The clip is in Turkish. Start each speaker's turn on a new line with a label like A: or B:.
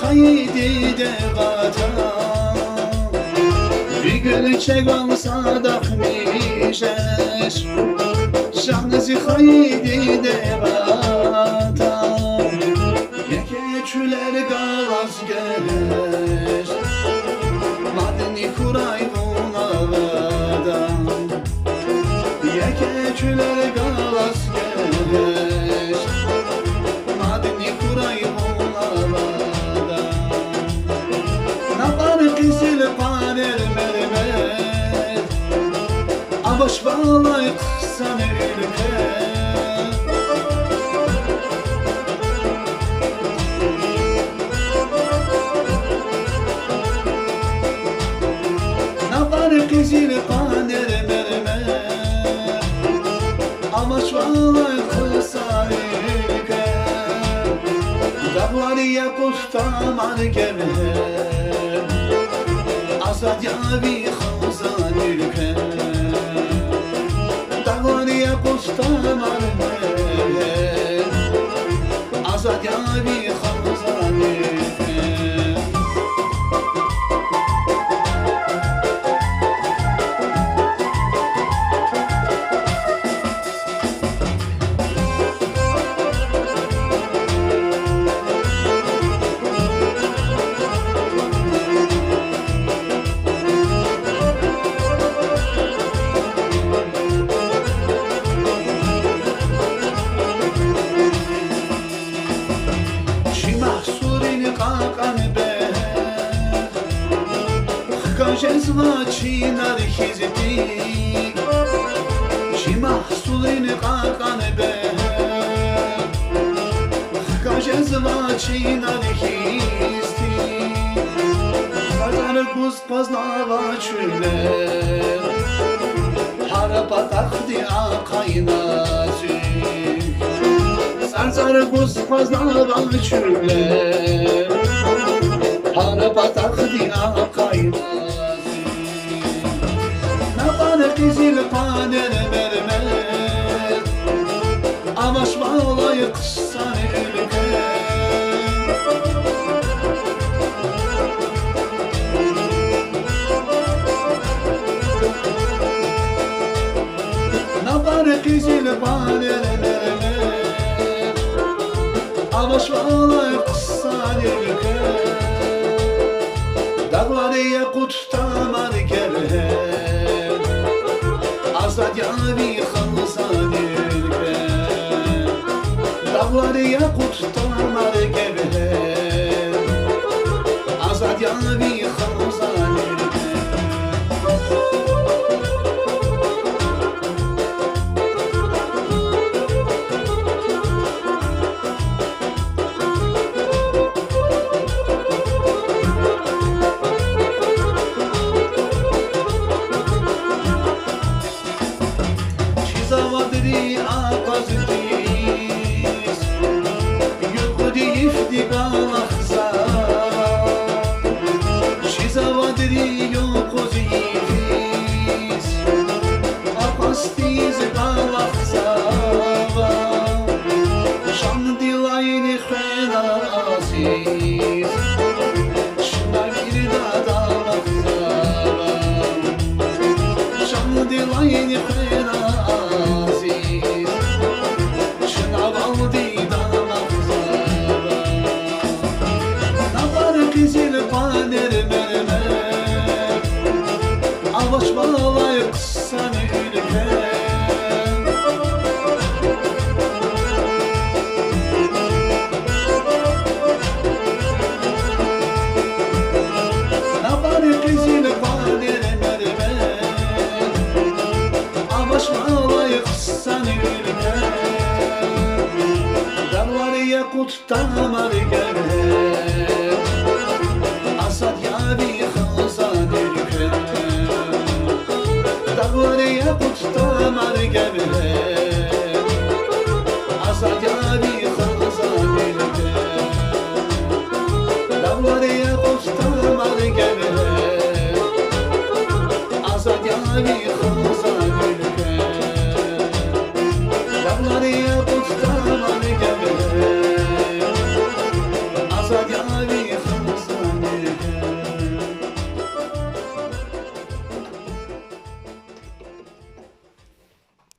A: خیدی دقتا بیگل چگم صدق میشش شانزی خیدی دقتا یکی چولر گاز گلش مدنی kurای bunavadan yeke çüler galas geleş madeni kuray bunavadan napar kızıl paner mermer abaş bağlay kısan ülke Kızıl paner mermer amaç vallahi kısa ülke dağları yakut tamar geber azad yavi khazan ülke dağları yakut tamar geber azad yavi khazan ülke Жезва нархизти чи mahsulin qakan be жезва narxisti Qazar kuz qaznava çüle harapa taxdi aqaynazi Sarzar kuz qaznava çüle harapa taxdi aqaynazi Kızıl paner mermer amaç vallahi kısan ülke Napar kızıl paner mermer amaç vallahi kısan ülke Dağları yakut tamar geber Azad yavi khazan ülke Dağları yakut tamar geber Azad yavi khazan ülke Zavadri aqazdiz Yukudi ifdi galakza Zavadri yukudi ifdiz Aqazdiz galakza Şan dilayni khena aziz Şuna bir dada lakza Şan dilayni khena Kızıl paner mermer Avaç vallahi kısan ülke Napar kızıl paner mermer Avaç vallahi kısan ülke Dağları yakut tamar geber Azad yavi khazan ülke Dağları yakut tamar geber